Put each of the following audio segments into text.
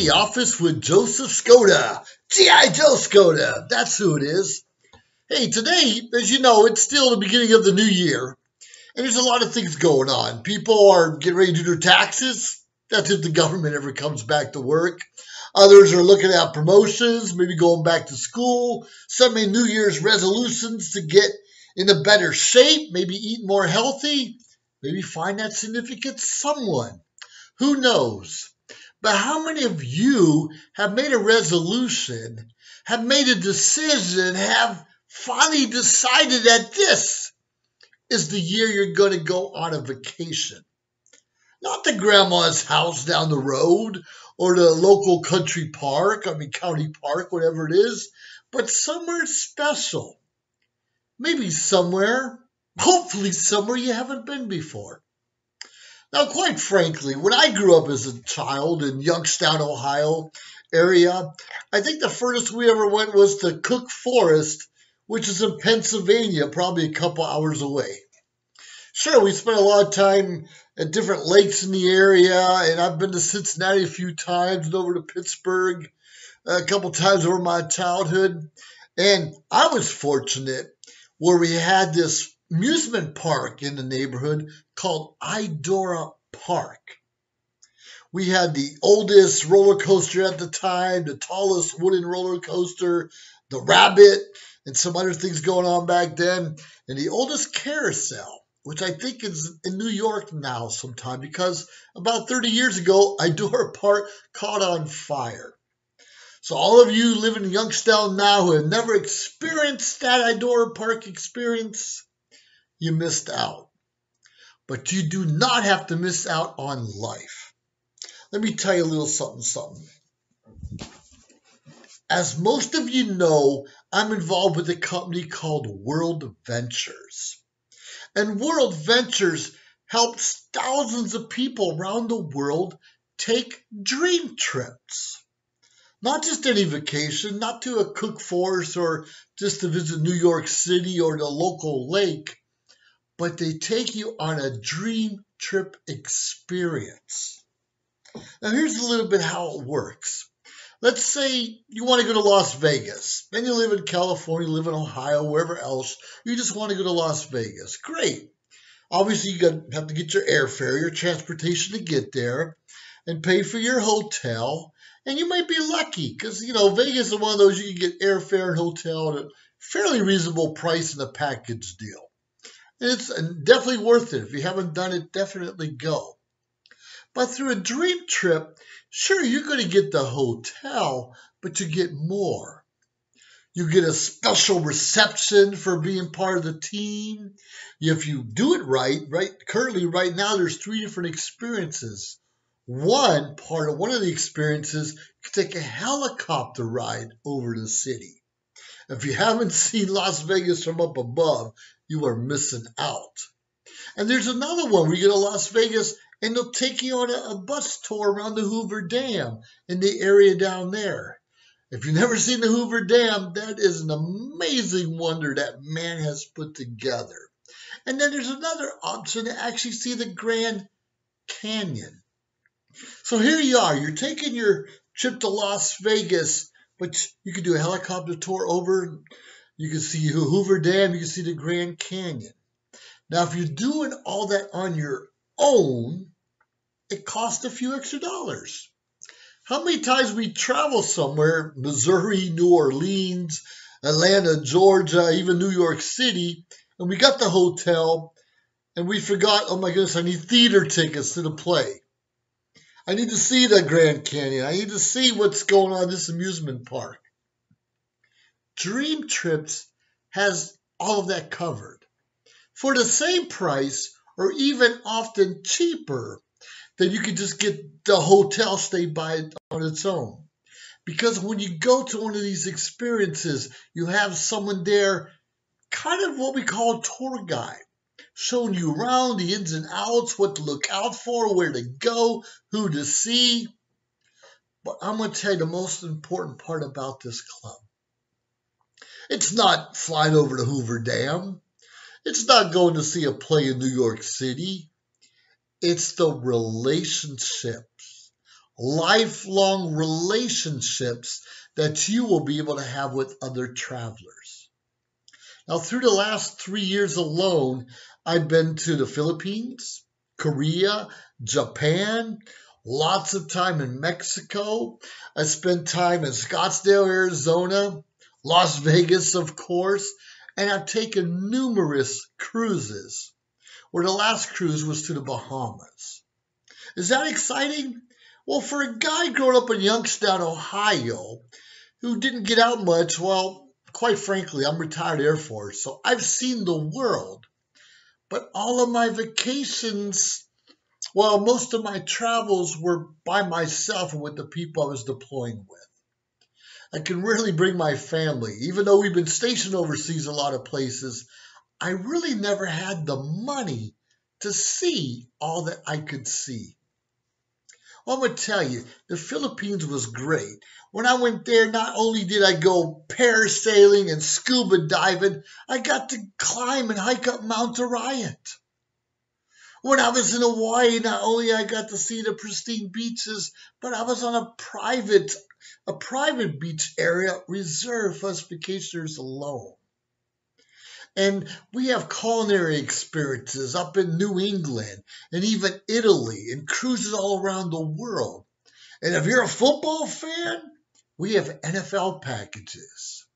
The Office with Joseph Skoda. G.I. Joe Skoda. That's who it is. Hey, today, as you know, it's still the beginning of the new year. And there's a lot of things going on. People are getting ready to do their taxes. That's if the government ever comes back to work. Others are looking at promotions, maybe going back to school. Some made New Year's resolutions to get in a better shape, maybe eat more healthy, maybe find that significant someone. Who knows? But how many of you have made a resolution, have made a decision, have finally decided that this is the year you're going to go on a vacation? Not the grandma's house down the road or the local country park, county park, whatever it is, but somewhere special. Maybe somewhere, hopefully somewhere you haven't been before. Now, quite frankly, when I grew up as a child in Youngstown, Ohio area, I think the furthest we ever went was to Cook Forest, which is in Pennsylvania, probably a couple hours away. Sure, we spent a lot of time at different lakes in the area, and I've been to Cincinnati a few times and over to Pittsburgh a couple times over my childhood. And I was fortunate where we had this amusement park in the neighborhood called Idora Park. We had the oldest roller coaster at the time, the tallest wooden roller coaster, the rabbit, and some other things going on back then, and the oldest carousel, which I think is in New York now sometime, because about 30 years ago, Idora Park caught on fire. So all of you living in Youngstown now who have never experienced that Idora Park experience, you missed out. But you do not have to miss out on life. Let me tell you a little something. As most of you know, I'm involved with a company called World Ventures. And World Ventures helps thousands of people around the world take dream trips. Not just any vacation, not to a Cook Forest or just to visit New York City or the local lake, but they take you on a dream trip experience. Now, here's a little bit how it works. Let's say you want to go to Las Vegas, and you live in California, you live in Ohio, wherever else. You just want to go to Las Vegas. Great. Obviously, you have to get your airfare, your transportation to get there, and pay for your hotel. And you might be lucky because, Vegas is one of those you can get airfare and hotel at a fairly reasonable price in a package deal. It's definitely worth it. If you haven't done it, definitely go. But through a dream trip, sure, you're going to get the hotel, but you get more. You get a special reception for being part of the team. If you do it right now, there's 3 different experiences. One of the experiences, you can take a helicopter ride over the city. If you haven't seen Las Vegas from up above, you are missing out. And there's another one where you go to Las Vegas and they'll take you on a bus tour around the Hoover Dam in the area down there. If you've never seen the Hoover Dam, that is an amazing wonder that man has put together. And then there's another option to actually see the Grand Canyon. So here you are, you're taking your trip to Las Vegas, but you can do a helicopter tour over, you can see Hoover Dam, you can see the Grand Canyon. Now, if you're doing all that on your own, it costs a few extra dollars. How many times we travel somewhere, Missouri, New Orleans, Atlanta, Georgia, even New York City, and we got the hotel, and we forgot, oh my goodness, I need theater tickets to the play. I need to see the Grand Canyon. I need to see what's going on in this amusement park. Dream Trips has all of that covered for the same price or even often cheaper than you could just get the hotel stay by on its own. Because when you go to one of these experiences, you have someone there, kind of what we call a tour guide, showing you around the ins and outs, what to look out for, where to go, who to see. But I'm going to tell you the most important part about this club. It's not flying over the Hoover Dam. It's not going to see a play in New York City. It's the relationships lifelong relationships that you will be able to have with other travelers. Now, through the last 3 years alone, I've been to the Philippines, Korea, Japan, lots of time in Mexico. I spent time in Scottsdale, Arizona, Las Vegas, of course, and I've taken numerous cruises, where the last cruise was to the Bahamas. Is that exciting? Well, for a guy growing up in Youngstown, Ohio, who didn't get out much, well, quite frankly, I'm retired Air Force, so I've seen the world. But all of my vacations, well, most of my travels were by myself and with the people I was deploying with. I can rarely bring my family. Even though we've been stationed overseas a lot of places, I really never had the money to see all that I could see. Well, I'm going to tell you, the Philippines was great. When I went there, not only did I go parasailing and scuba diving, I got to climb and hike up Mount Orion. When I was in Hawaii, not only I got to see the pristine beaches, but I was on a private beach area reserved for us vacationers alone. And we have culinary experiences up in New England and even Italy and cruises all around the world. And if you're a football fan, we have NFL packages.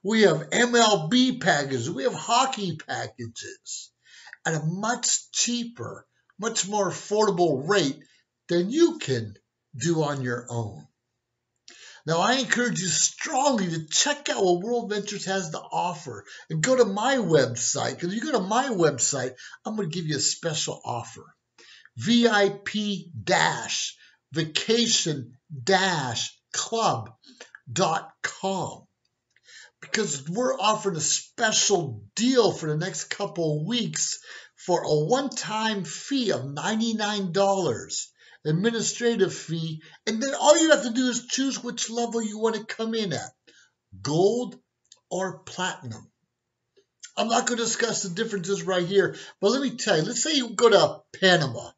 We have MLB packages. We have hockey packages at a much cheaper, much more affordable rate than you can do on your own. Now, I encourage you strongly to check out what World Ventures has to offer and go to my website, because if you go to my website, I'm going to give you a special offer. VIP-vacation-club.com, because we're offering a special deal for the next couple of weeks for a one-time fee of $99. Administrative fee, and then all you have to do is choose which level you want to come in at, gold or platinum. I'm not going to discuss the differences right here, but let me tell you, let's say you go to Panama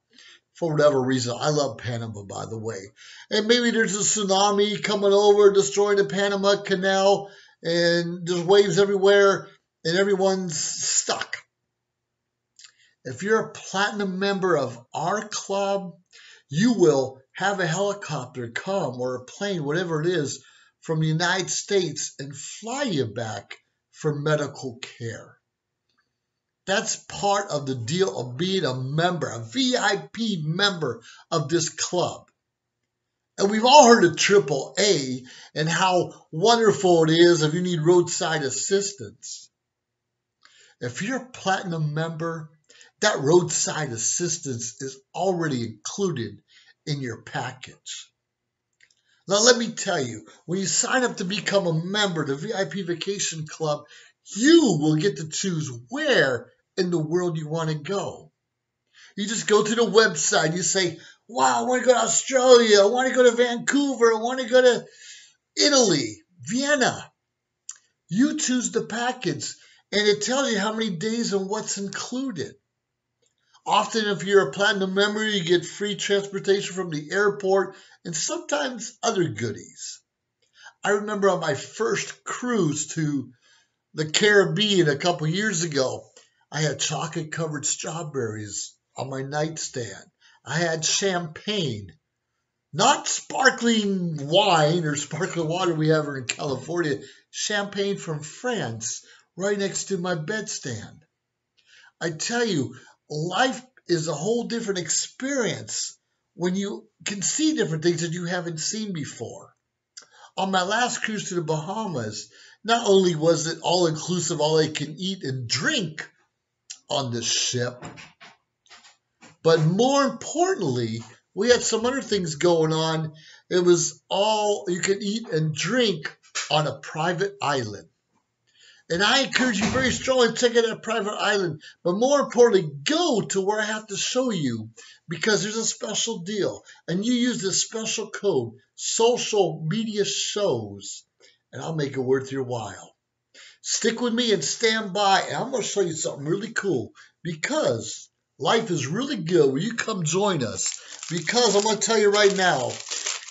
for whatever reason. I love Panama, by the way, and maybe there's a tsunami coming over, destroying the Panama Canal, and there's waves everywhere, and everyone's stuck. If you're a platinum member of our club, you will have a helicopter come, or a plane, whatever it is, from the United States and fly you back for medical care. That's part of the deal of being a member, a VIP member of this club. And we've all heard of AAA and how wonderful it is if you need roadside assistance. If you're a platinum member, that roadside assistance is already included in your package. Now, let me tell you, when you sign up to become a member of the VIP Vacation Club, you will get to choose where in the world you want to go. You just go to the website, you say, wow, I want to go to Australia, I want to go to Vancouver, I want to go to Italy, Vienna. You choose the package, and it tells you how many days and what's included. Often, if you're a platinum member, you get free transportation from the airport and sometimes other goodies. I remember on my first cruise to the Caribbean a couple years ago, I had chocolate-covered strawberries on my nightstand. I had champagne, not sparkling wine or sparkling water we have here in California, champagne from France right next to my bedstand. I tell you, life is a whole different experience when you can see different things that you haven't seen before. On my last cruise to the Bahamas, not only was it all-inclusive, all I can eat and drink on the ship, but more importantly, we had some other things going on. It was all you can eat and drink on a private island. And I encourage you very strongly to check out that private island. But more importantly, go to where I have to show you, because there's a special deal. And you use this special code, social media shows, and I'll make it worth your while. Stick with me and stand by, and I'm going to show you something really cool, because Life is really good when you come join us, because I'm going to tell you right now,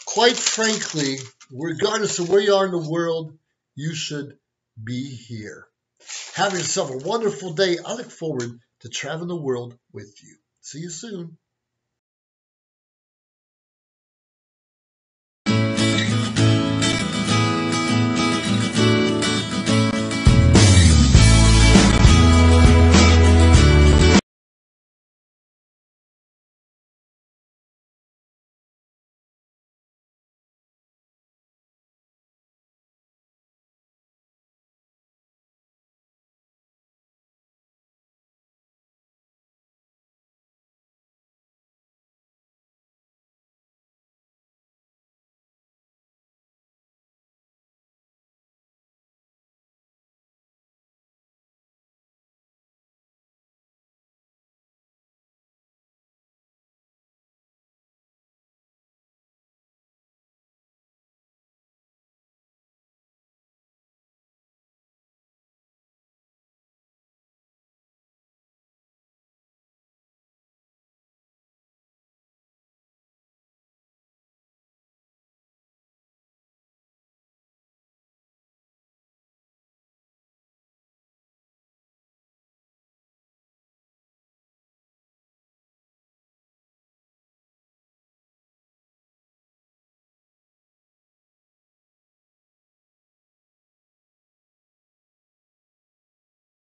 quite frankly, regardless of where you are in the world, you should be here. Have yourself a wonderful day. I look forward to traveling the world with you. See you soon.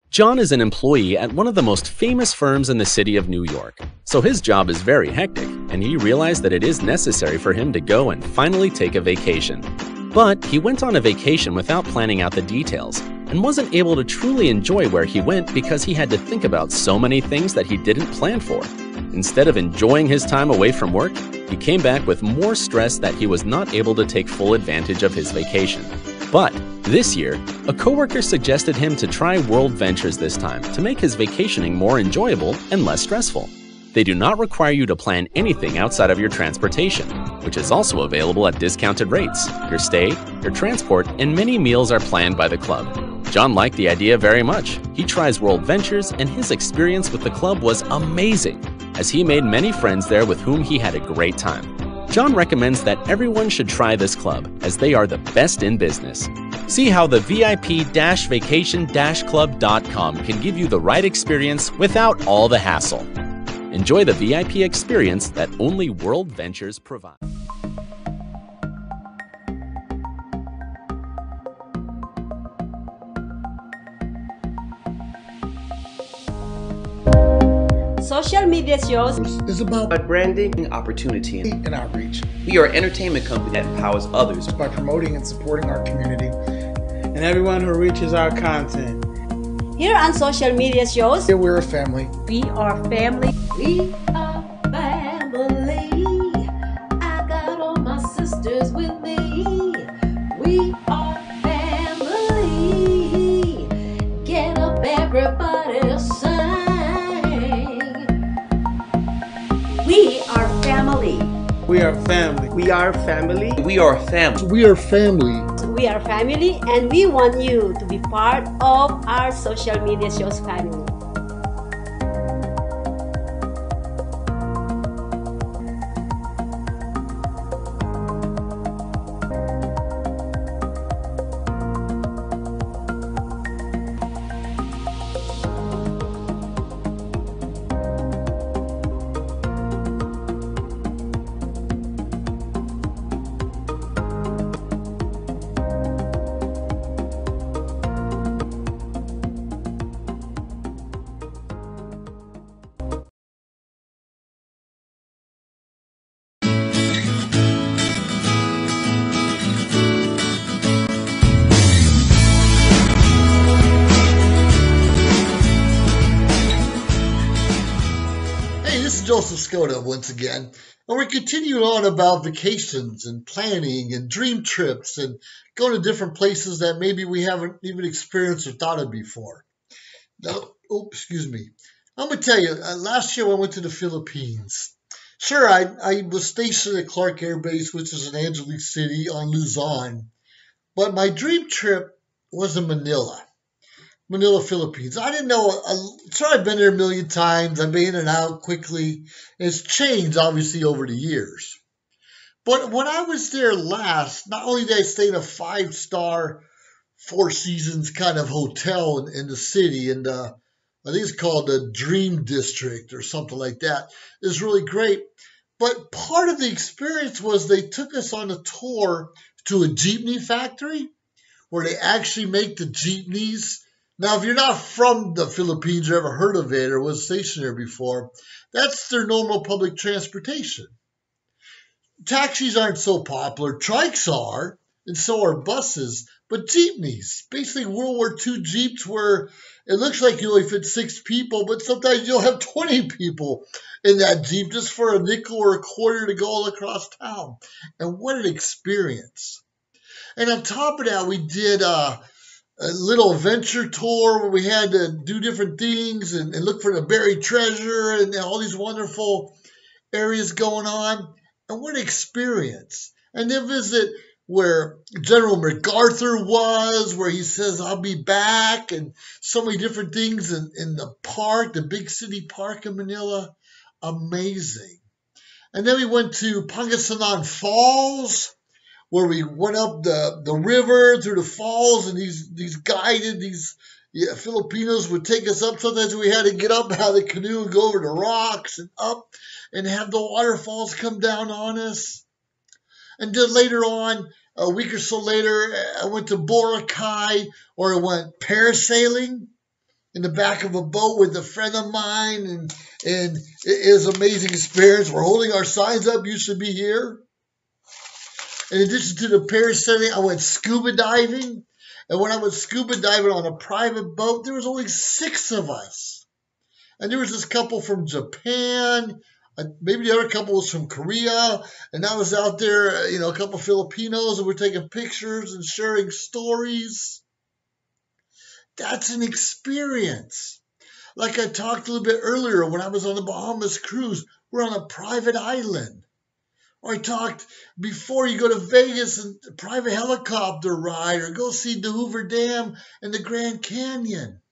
John is an employee at one of the most famous firms in the city of New York, so his job is very hectic, and he realized that it is necessary for him to go and finally take a vacation. But he went on a vacation without planning out the details, and wasn't able to truly enjoy where he went because he had to think about so many things that he didn't plan for. Instead of enjoying his time away from work, he came back with more stress that he was not able to take full advantage of his vacation. But this year, a coworker suggested him to try World Ventures this time to make his vacationing more enjoyable and less stressful. They do not require you to plan anything outside of your transportation, which is also available at discounted rates. Your stay, your transport, and many meals are planned by the club. John liked the idea very much. He tries World Ventures, and his experience with the club was amazing, as he made many friends there with whom he had a great time. John recommends that everyone should try this club, as they are the best in business. See how the VIP-vacation-club.com can give you the right experience without all the hassle. Enjoy the VIP experience that only World Ventures provides. Social media shows is about branding, opportunity, and outreach. We are an entertainment company that empowers others by promoting and supporting our community and everyone who reaches our content. Here on social media shows, Here we're a family. We are family. We are family. I got all my sisters with me. We are family. Get up, everybody, sing. We are family. We are family. We are family. We are family. We are family. We are family, and we want you to be part of our social media shows family. This is Joseph Skoda once again, and we're continuing on about vacations and planning and dream trips and going to different places that maybe we haven't even experienced or thought of before. Now, excuse me. I'm going to tell you, last year I went to the Philippines. Sure, I was stationed at Clark Air Base, which is in Angeles City on Luzon, but my dream trip was in Manila. Manila, Philippines. I didn't know. So I've been there a million times. I've been in and out quickly. It's changed, obviously, over the years. But when I was there last, not only did I stay in a 5-star, Four Seasons kind of hotel in the city, and I think it's called the Dream District or something like that. It's really great. But part of the experience was they took us on a tour to a jeepney factory where they actually make the jeepneys. Now, if you're not from the Philippines or ever heard of it or was stationed there before, that's their normal public transportation. Taxis aren't so popular. Trikes are, and so are buses. But jeepneys, basically World War II Jeeps where it looks like you only fit 6 people, but sometimes you'll have 20 people in that Jeep just for a nickel or a quarter to go all across town. And what an experience. And on top of that, we did a little adventure tour where we had to do different things and look for the buried treasure and all these wonderful areas going on. And what an experience. And then visit where General MacArthur was, where he says, I'll be back, and so many different things in the park, the big city park in Manila. Amazing. And then we went to Pangasinan Falls, where we went up the river through the falls, and these guided, Filipinos would take us up. Sometimes we had to get up out of the canoe and go over the rocks and up and have the waterfalls come down on us. And then later on, a week or so later, I went to Boracay, or I went parasailing in the back of a boat with a friend of mine, and it is an amazing experience. We're holding our signs up, you should be here. In addition to the parasailing, I went scuba diving. And when I went scuba diving on a private boat, there was only 6 of us. And there was this couple from Japan. Maybe the other couple was from Korea. And I was out there, a couple Filipinos, and we're taking pictures and sharing stories. That's an experience. Like I talked a little bit earlier when I was on the Bahamas cruise, we're on a private island. Or I talked before, you go to Vegas and a private helicopter ride, or go see the Hoover Dam and the Grand Canyon.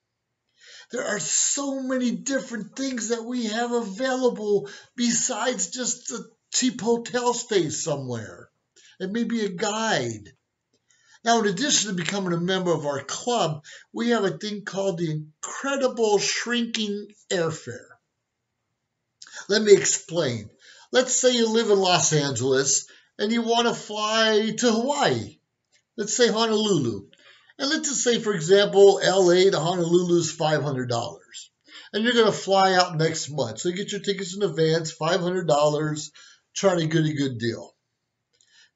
There are so many different things that we have available besides just a cheap hotel stay somewhere and maybe a guide. Now, in addition to becoming a member of our club, we have a thing called the Incredible Shrinking Airfare. Let me explain. Let's say you live in Los Angeles and you want to fly to Hawaii. Let's say Honolulu. And let's just say, for example, LA to Honolulu is $500. And you're going to fly out next month. So you get your tickets in advance, $500, trying to get a good deal.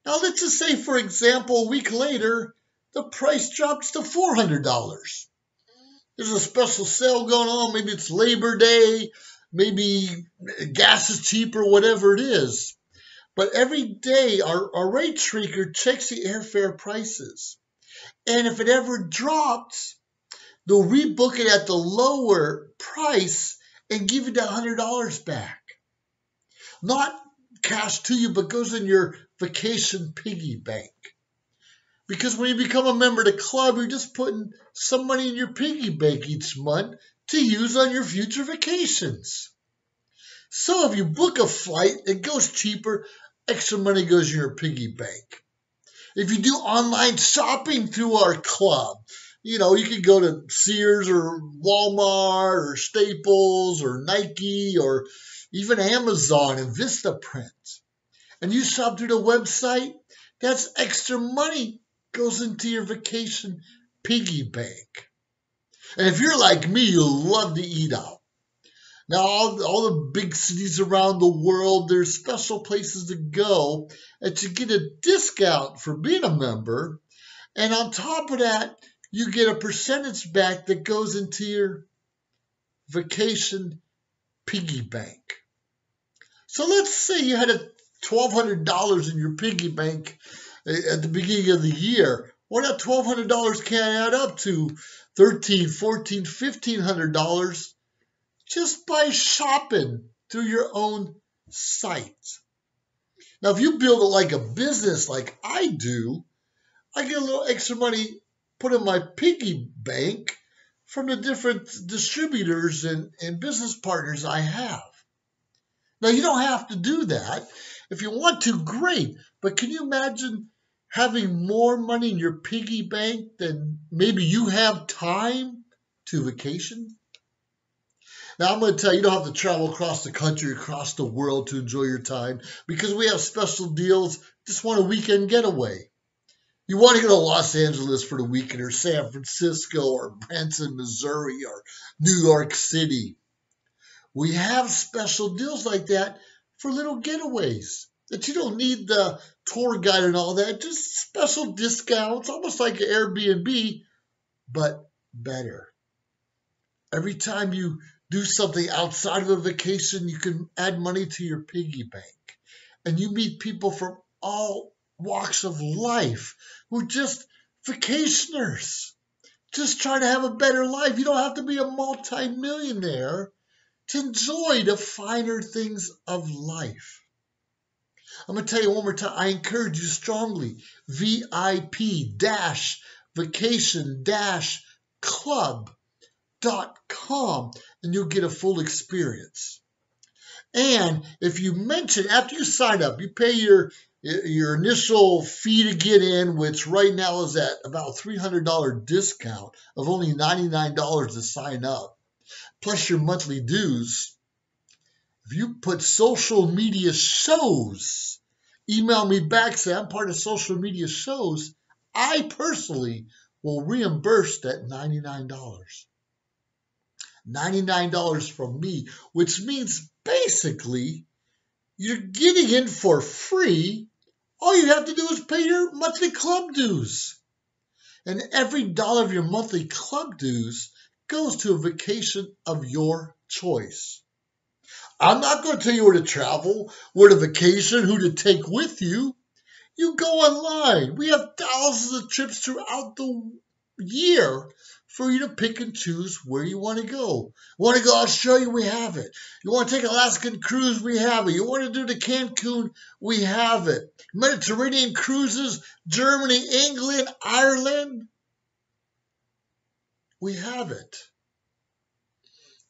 Now let's just say, for example, a week later, the price drops to $400. There's a special sale going on. Maybe it's Labor Day. Maybe gas is cheaper, whatever it is. But every day, our rate shrinker checks the airfare prices. And if it ever drops, they'll rebook it at the lower price and give you that $100 back. Not cash to you, but goes in your vacation piggy bank. Because when you become a member of the club, you're just putting some money in your piggy bank each month to use on your future vacations. So if you book a flight, it goes cheaper, extra money goes in your piggy bank. If you do online shopping through our club, you can go to Sears or Walmart or Staples or Nike or even Amazon and Vistaprint. And you shop through the website, that's extra money goes into your vacation piggy bank. And if you're like me, you'll love to eat out. Now, all the big cities around the world, there's special places to go that you get a discount for being a member. And on top of that, you get a percentage back that goes into your vacation piggy bank. So let's say you had $1,200 in your piggy bank at the beginning of the year. Well, that $1,200 can add up to $1,300, $1,400, $1,500 just by shopping through your own site. Now, if you build it like a business like I do, I get a little extra money put in my piggy bank from the different distributors and business partners I have. Now, you don't have to do that. If you want to, great. But can you imagine having more money in your piggy bank than maybe you have time to vacation? Now, I'm going to tell you, you don't have to travel across the country, across the world to enjoy your time because we have special deals. Just want a weekend getaway. You want to go to Los Angeles for the weekend or San Francisco or Branson, Missouri or New York City. We have special deals like that for little getaways that you don't need the tour guide and all that. Just special discounts, almost like an Airbnb, but better. Every time you do something outside of a vacation, you can add money to your piggy bank. And you meet people from all walks of life who are just vacationers, just trying to have a better life. You don't have to be a multi-millionaire to enjoy the finer things of life. I'm going to tell you one more time, I encourage you strongly, VIP-vacation-club.com, and you'll get a full experience. And if you mention, after you sign up, you pay your initial fee to get in, which right now is at about $300 discount of only $99 to sign up, plus your monthly dues. If you put social media shows, email me back, say I'm part of social media shows, I personally will reimburse that $99. $99 from me, which means basically you're getting in for free. All you have to do is pay your monthly club dues. And every dollar of your monthly club dues goes to a vacation of your choice. I'm not going to tell you where to travel, where to vacation, who to take with you. You go online. We have thousands of trips throughout the year for you to pick and choose where you want to go. Want to go to Australia? We have it. You want to take an Alaskan cruise? We have it. You want to do the Cancun? We have it. Mediterranean cruises, Germany, England, Ireland? We have it.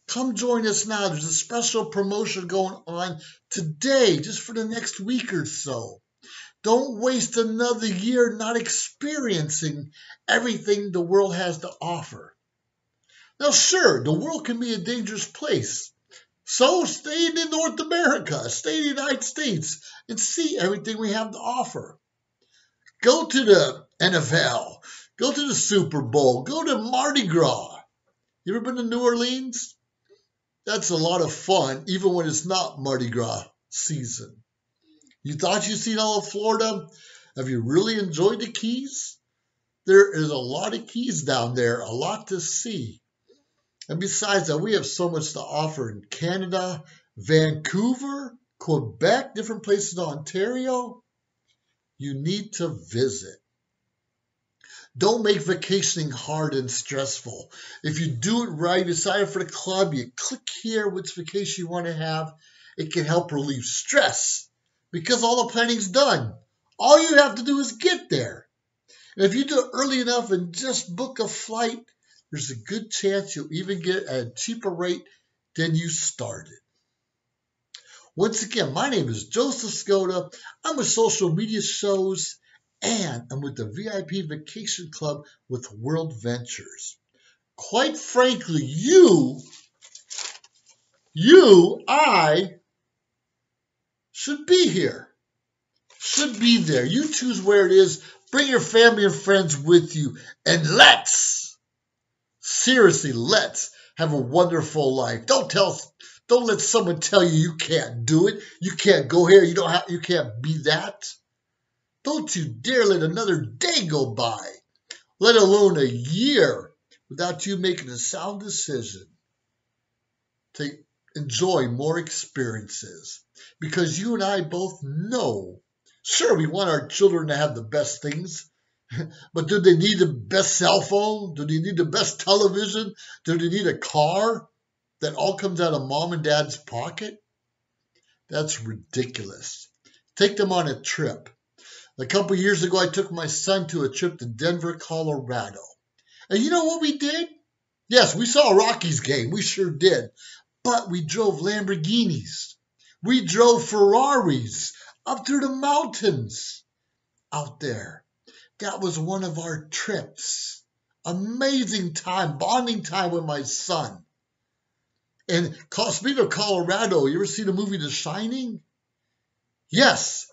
Come join us now. There's a special promotion going on today, just for the next week or so. Don't waste another year not experiencing everything the world has to offer. Now, sure, the world can be a dangerous place. So stay in North America, stay in the United States, and see everything we have to offer. Go to the NFL, go to the Super Bowl, go to Mardi Gras. You ever been to New Orleans? That's a lot of fun, even when it's not Mardi Gras season. You thought you'd seen all of Florida? Have you really enjoyed the Keys? There is a lot of Keys down there, a lot to see. And besides that, we have so much to offer in Canada, Vancouver, Quebec, different places in Ontario. You need to visit. Don't make vacationing hard and stressful. If you do it right, you sign up for the club, you click here which vacation you want to have, it can help relieve stress because all the planning's done. All you have to do is get there. And if you do it early enough and just book a flight, there's a good chance you'll even get a cheaper rate than you started. Once again, my name is Joseph Skoda. I'm with Social Media Shows, and I'm with the VIP Vacation Club with World Ventures. Quite frankly, I should be here. Should be there. You choose where it is. Bring your family and friends with you. And seriously, let's have a wonderful life. Don't let someone tell you can't do it. You can't go here. You can't be that. Don't you dare let another day go by, let alone a year, without you making a sound decision to enjoy more experiences. Because you and I both know, sure, we want our children to have the best things, but do they need the best cell phone? Do they need the best television? Do they need a car that all comes out of mom and dad's pocket? That's ridiculous. Take them on a trip. A couple years ago, I took my son to a trip to Denver, Colorado. And you know what we did? Yes, we saw a Rockies game. We sure did. But we drove Lamborghinis. We drove Ferraris up through the mountains out there. That was one of our trips. Amazing time, bonding time with my son. And speaking of Colorado, you ever see the movie The Shining? Yes,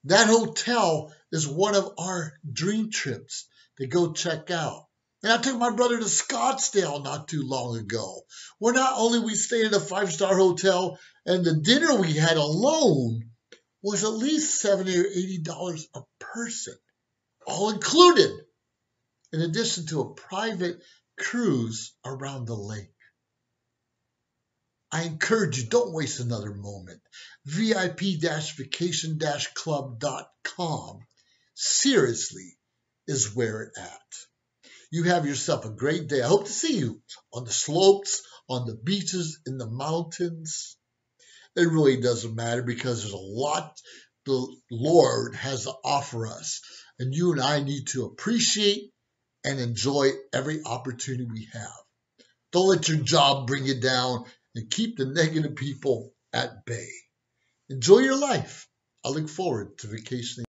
that hotel is one of our dream trips to go check out. And I took my brother to Scottsdale not too long ago, where not only we stayed at a 5-star hotel, and the dinner we had alone was at least $70 or $80 a person, all included, in addition to a private cruise around the lake. I encourage you, don't waste another moment. VIP-vacation-club.com seriously is where it's at. You have yourself a great day. I hope to see you on the slopes, on the beaches, in the mountains. It really doesn't matter because there's a lot the Lord has to offer us. And you and I need to appreciate and enjoy every opportunity we have. Don't let your job bring you down, and keep the negative people at bay. Enjoy your life. I look forward to vacationing.